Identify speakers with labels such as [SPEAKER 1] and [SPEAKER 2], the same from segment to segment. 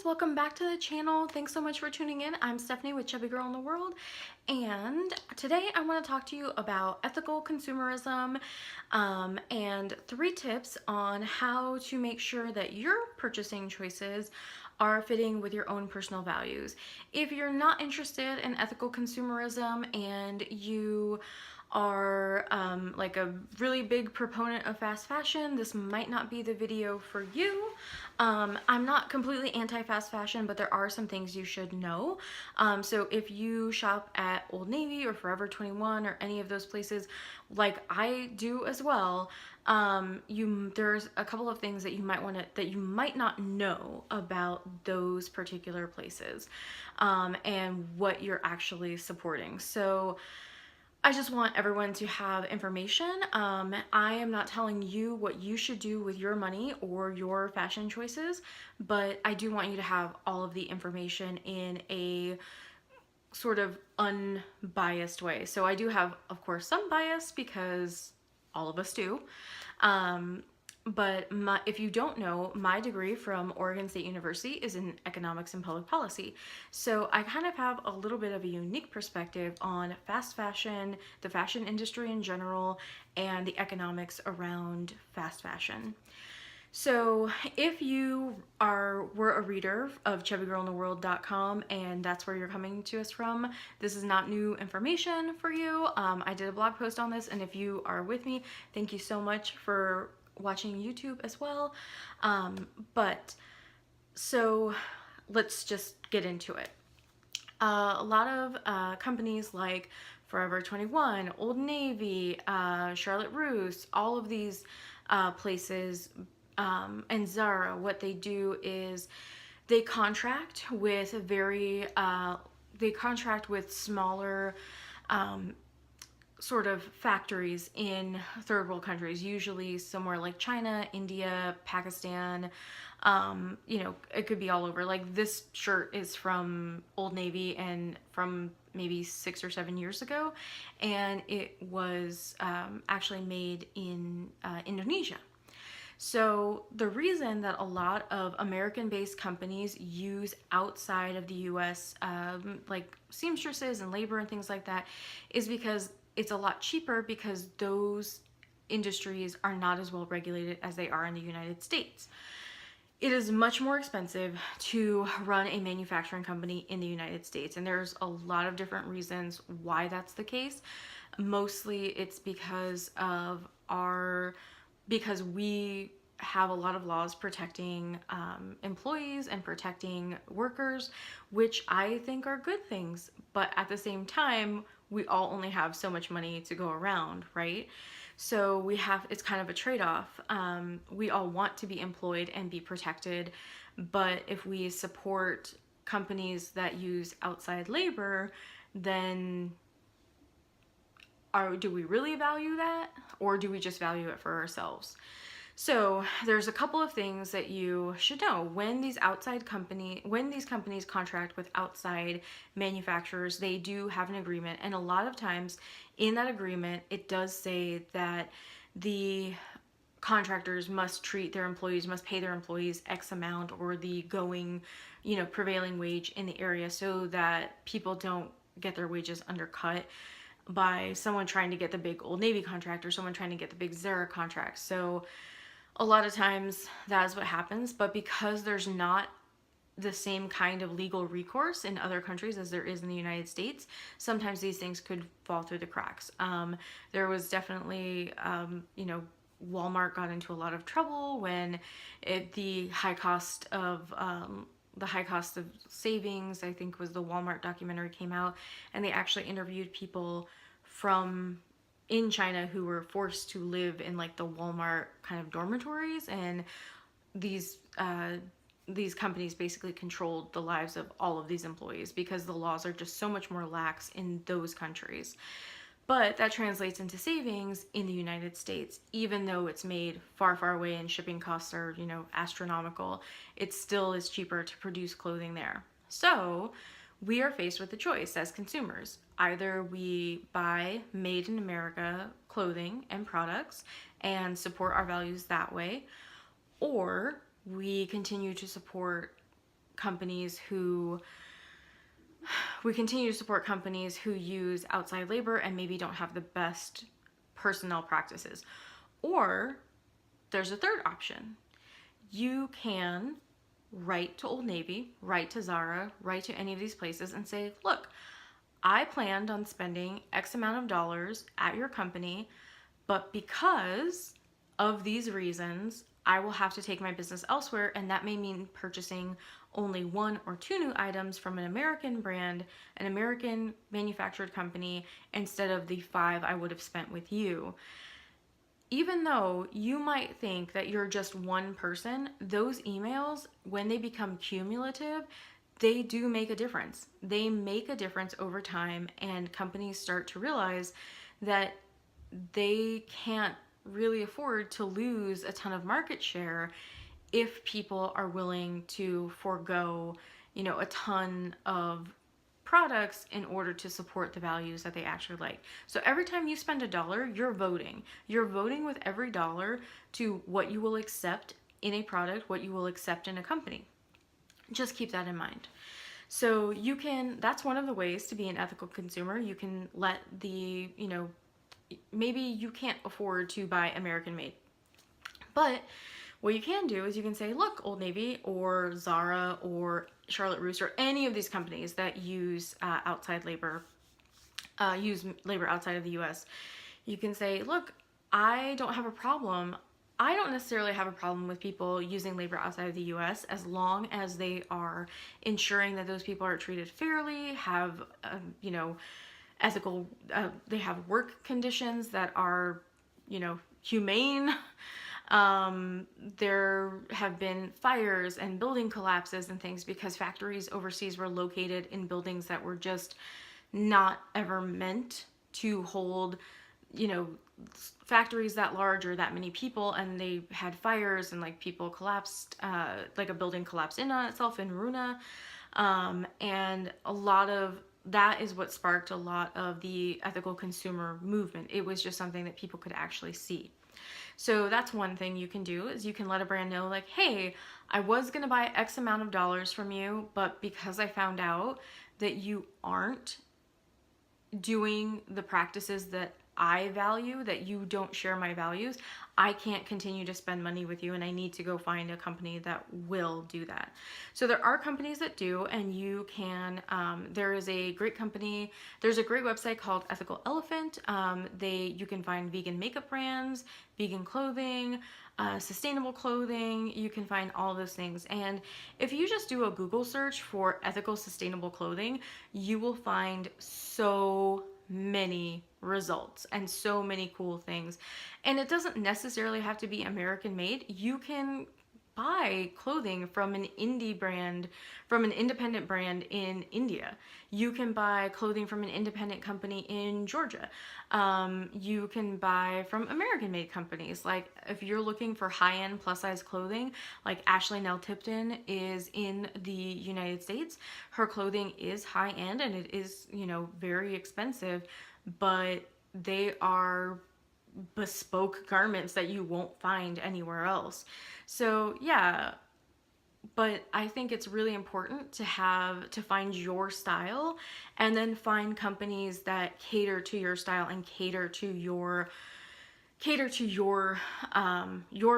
[SPEAKER 1] welcome back to the channel. Thanks so much for tuning in. I'm Stephanie with Chubby Girl in the World, and today I want to talk to you about ethical consumerism and 3 tips on how to make sure that your purchasing choices are fitting with your own personal values. If you're not interested in ethical consumerism and you are like a really big proponent of fast fashion, this might not be the video for you. I'm not completely anti-fast fashion, but there are some things you should know. So if you shop at Old Navy or Forever 21 or any of those places, like I do as well, there's a couple of things that you might not know about those particular places, and what you're actually supporting. So I just want everyone to have information. I am not telling you what you should do with your money or your fashion choices, but I do want you to have all of the information in a sort of unbiased way. So I do have, of course, some bias because all of us do. But if you don't know, my degree from Oregon State University is in economics and public policy. So I kind of have a little bit of a unique perspective on fast fashion, the fashion industry in general, and the economics around fast fashion. So if you were a reader of chubbygirlintheworld.com and that's where you're coming to us from, this is not new information for you. I did a blog post on this, and if you are with me, thank you so much for watching YouTube as well. So let's just get into it. A lot of companies like Forever 21, Old Navy, Charlotte Russe, all of these places, and Zara, what they do is they contract with smaller sort of factories in third world countries, usually somewhere like China, India, Pakistan. It could be all over. Like this shirt is from Old Navy and from maybe 6 or 7 years ago, and it was actually made in Indonesia. So the reason that a lot of American-based companies use outside of the US, like seamstresses and labor and things like that, is because it's a lot cheaper, because those industries are not as well regulated as they are in the United States. It is much more expensive to run a manufacturing company in the United States, and there's a lot of different reasons why that's the case. Mostly it's because we have a lot of laws protecting employees and protecting workers, which I think are good things. But at the same time, we all only have so much money to go around, right? So it's kind of a trade-off. We all want to be employed and be protected, but if we support companies that use outside labor, then do we really value that, or do we just value it for ourselves? So there's a couple of things that you should know when these companies contract with outside manufacturers. They do have an agreement, and a lot of times in that agreement it does say that the contractors must pay their employees X amount, or the prevailing wage in the area, so that people don't get their wages undercut by someone trying to get the big Old Navy contract or someone trying to get the big Zara contract. So a lot of times that is what happens, but because there's not the same kind of legal recourse in other countries as there is in the United States, sometimes these things could fall through the cracks. There was definitely, Walmart got into a lot of trouble when the high cost of savings, I think, was the Walmart documentary, came out, and they actually interviewed people in China who were forced to live in like the Walmart kind of dormitories, and these companies basically controlled the lives of all of these employees because the laws are just so much more lax in those countries. But that translates into savings in the United States. Even though it's made far, far away and shipping costs are, astronomical, it still is cheaper to produce clothing there. So we are faced with a choice as consumers. Either we buy made in America clothing and products and support our values that way, or we continue to support companies who we continue to support companies who use outside labor and maybe don't have the best personnel practices. Or there's a third option. You can write to Old Navy, write to Zara, write to any of these places and say, look, I planned on spending X amount of dollars at your company, but because of these reasons, I will have to take my business elsewhere, and that may mean purchasing only 1 or 2 new items from an American brand, an American manufactured company, instead of the 5 I would have spent with you. Even though you might think that you're just one person, those emails, when they become cumulative, they do make a difference. They make a difference over time, and companies start to realize that they can't really afford to lose a ton of market share if people are willing to forego, a ton of products in order to support the values that they actually like. So every time you spend $1, you're voting. You're voting with every dollar to what you will accept in a product, what you will accept in a company. Just keep that in mind. So that's one of the ways to be an ethical consumer. You can let maybe you can't afford to buy American made. But what you can do is you can say, look, Old Navy or Zara or Charlotte Russe or any of these companies that use outside labor, use labor outside of the US. You can say, look, I don't have a problem. I don't necessarily have a problem with people using labor outside of the US as long as they are ensuring that those people are treated fairly, have, ethical, they have work conditions that are, humane. There have been fires and building collapses and things because factories overseas were located in buildings that were just not ever meant to hold, factories that large or that many people, and they had fires and people collapsed, like a building collapsed in on itself in Runa. And a lot of that is what sparked a lot of the ethical consumer movement. It was just something that people could actually see. So that's one thing you can do, is you can let a brand know, like, hey, I was going to buy X amount of dollars from you, but because I found out that you aren't doing the practices that I value, that you don't share my values, I can't continue to spend money with you, and I need to go find a company that will do that. So there are companies that do, and you can, there's a great website called Ethical Elephant. You can find vegan makeup brands, vegan clothing, sustainable clothing. You can find all those things. And if you just do a Google search for ethical sustainable clothing, you will find so many results and so many cool things. And it doesn't necessarily have to be American made. You can buy clothing from an independent brand in India. You can buy clothing from an independent company in Georgia. You can buy from American made companies. Like if you're looking for high-end plus size clothing, like Ashley Nell Tipton is in the United States. Her clothing is high-end and it is, very expensive, but they are bespoke garments that you won't find anywhere else. So yeah, but I think it's really important to find your style and then find companies that cater to your style and cater to your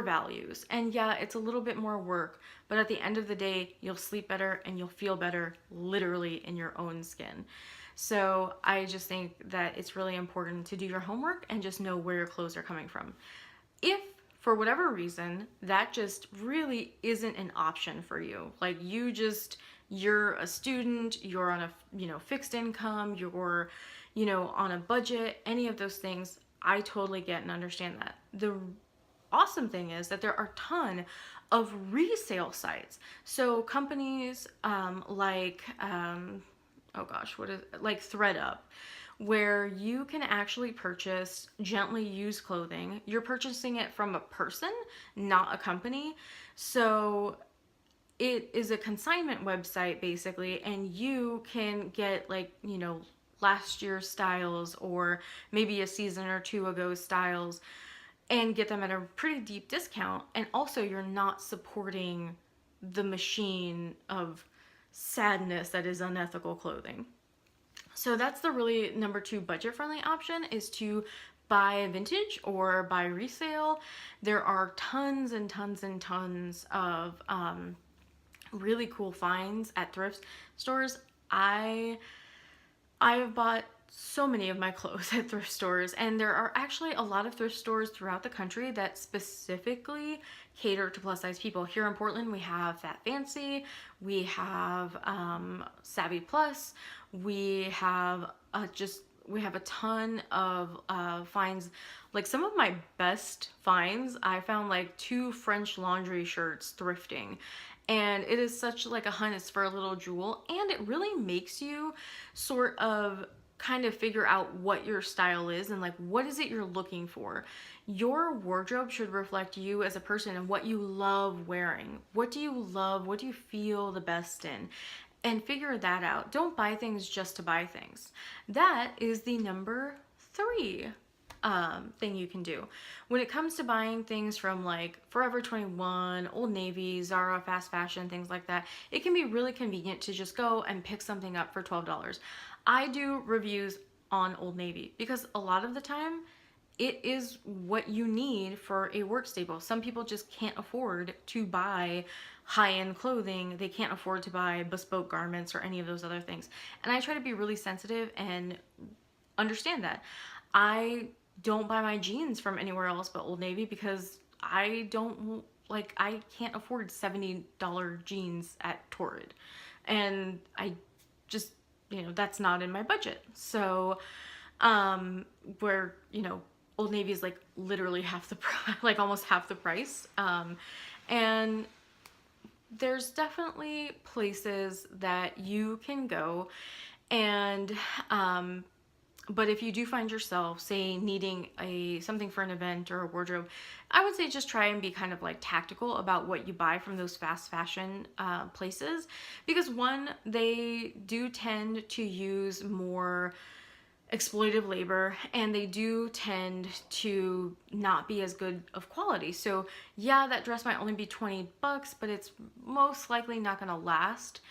[SPEAKER 1] values. And yeah, it's a little bit more work, but at the end of the day, you'll sleep better and you'll feel better literally in your own skin. So I just think that it's really important to do your homework and just know where your clothes are coming from. If for whatever reason that just really isn't an option for you, like you're a student, you're on a fixed income, you're on a budget, any of those things, I totally get and understand that. The awesome thing is that there are a ton of resale sites. So companies like ThredUp, where you can actually purchase gently used clothing. You're purchasing it from a person, not a company. So it is a consignment website basically, and you can get last year's styles or maybe a season or two ago styles and get them at a pretty deep discount. And also you're not supporting the machine of sadness that is unethical clothing. So that's the really number two budget friendly option, is to buy vintage or buy resale. There are tons and tons and tons of really cool finds at thrift stores. I have bought so many of my clothes at thrift stores, and there are actually a lot of thrift stores throughout the country that specifically cater to plus size people. Here in Portland, we have Fat Fancy, we have Savvy Plus, we have we have a ton of finds. Like, some of my best finds, I found like 2 French laundry shirts thrifting, and it is such like a hunt. It's for a little jewel, and it really makes you sort of kind of figure out what your style is and like what is it you're looking for. Your wardrobe should reflect you as a person and what you love wearing. What do you love? What do you feel the best in? And figure that out. Don't buy things just to buy things. That is the number 3 thing you can do. When it comes to buying things from like Forever 21, Old Navy, Zara, fast fashion, things like that, it can be really convenient to just go and pick something up for $12. I do reviews on Old Navy because a lot of the time it is what you need for a work staple. Some people just can't afford to buy high-end clothing. They can't afford to buy bespoke garments or any of those other things. And I try to be really sensitive and understand that. I don't buy my jeans from anywhere else but Old Navy because I can't afford $70 jeans at Torrid. And I just, that's not in my budget. So, where, Old Navy is like literally half the price, like almost half the price. And there's definitely places that you can go, and but if you do find yourself, say, needing something for an event or a wardrobe, I would say just try and be kind of like tactical about what you buy from those fast fashion places, because one, they do tend to use more exploitive labor, and they do tend to not be as good of quality. So yeah, that dress might only be $20, but it's most likely not going to last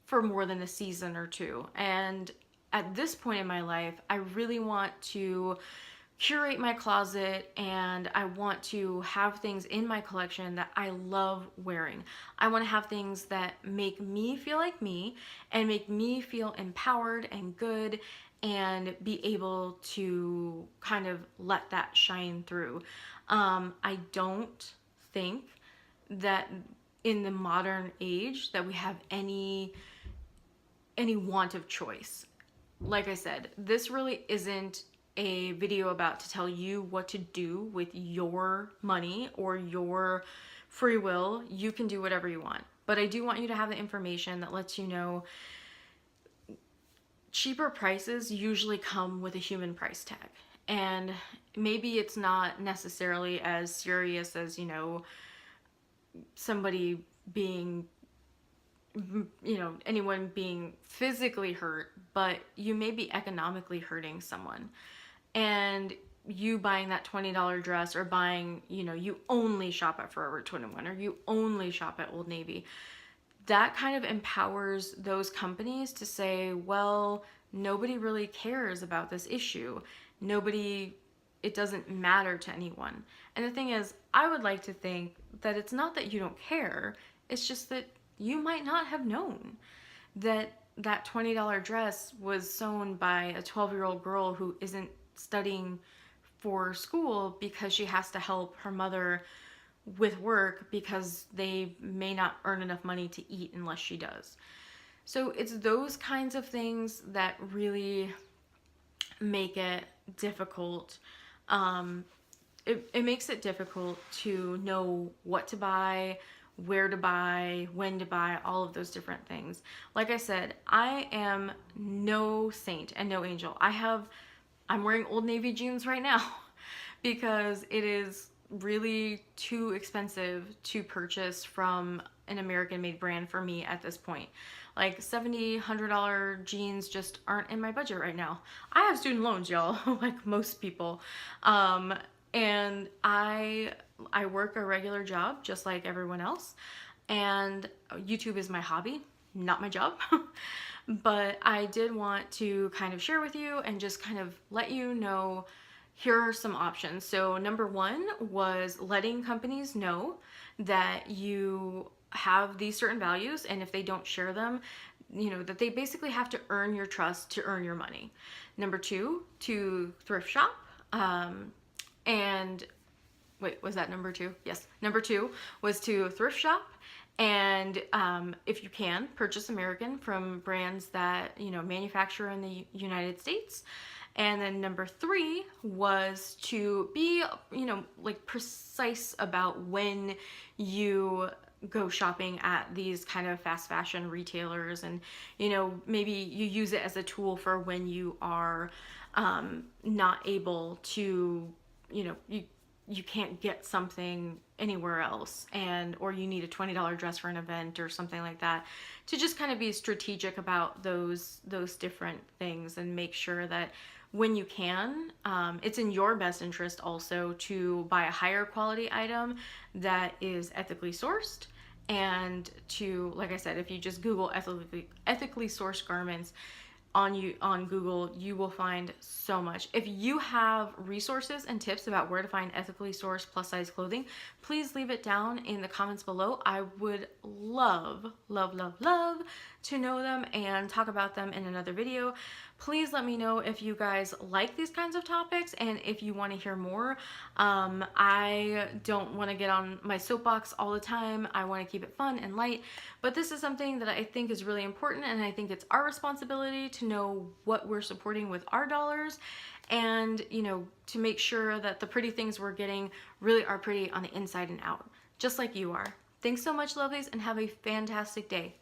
[SPEAKER 1] for more than a season or two. And at this point in my life, I really want to curate my closet, and I want to have things in my collection that I love wearing. I want to have things that make me feel like me and make me feel empowered and good, and be able to kind of let that shine through. I don't think that in the modern age that we have any want of choice. Like I said, this really isn't a video about to tell you what to do with your money or your free will. You can do whatever you want. But I do want you to have the information that lets you know cheaper prices usually come with a human price tag. And maybe it's not necessarily as serious as, somebody being, anyone being physically hurt, but you may be economically hurting someone. And you buying that $20 dress, or buying, you only shop at Forever 21 or you only shop at Old Navy, that kind of empowers those companies to say, well, nobody really cares about this issue. It doesn't matter to anyone. And the thing is, I would like to think that it's not that you don't care, it's just that you might not have known that that $20 dress was sewn by a 12-year-old girl who isn't studying for school because she has to help her mother with work because they may not earn enough money to eat unless she does. So it's those kinds of things that really make it difficult. It makes it difficult to know what to buy, where to buy, when to buy, all of those different things. Like I said, I am no saint and no angel. I'm wearing Old Navy jeans right now because it is really too expensive to purchase from an American-made brand for me at this point. Like $70, $100 jeans just aren't in my budget right now. I have student loans, y'all, like most people. And I work a regular job just like everyone else. And YouTube is my hobby. not my job. But I did want to kind of share with you and just kind of let you know, here are some options. So number one was letting companies know that you have these certain values, and if they don't share them, that they basically have to earn your trust to earn your money. Number two, to thrift shop. And wait, was that number two? Yes. Number two was to thrift shop. And if you can, purchase American from brands that, manufacture in the United States. And then number three was to be, like precise about when you go shopping at these kind of fast fashion retailers, and maybe you use it as a tool for when you are not able to, you can't get something anywhere else, or you need a $20 dress for an event or something like that, to just kind of be strategic about those different things and make sure that when you can, it's in your best interest also to buy a higher quality item that is ethically sourced. And to, like I said, if you just Google ethically sourced garments on Google, you will find so much. If you have resources and tips about where to find ethically sourced plus size clothing, please leave it down in the comments below. I would love, love, love, love to know them and talk about them in another video. Please let me know if you guys like these kinds of topics and if you want to hear more. I don't want to get on my soapbox all the time. I want to keep it fun and light, but this is something that I think is really important, and I think it's our responsibility to know what we're supporting with our dollars, and to make sure that the pretty things we're getting really are pretty on the inside and out, just like you are. Thanks so much, lovelies, and have a fantastic day.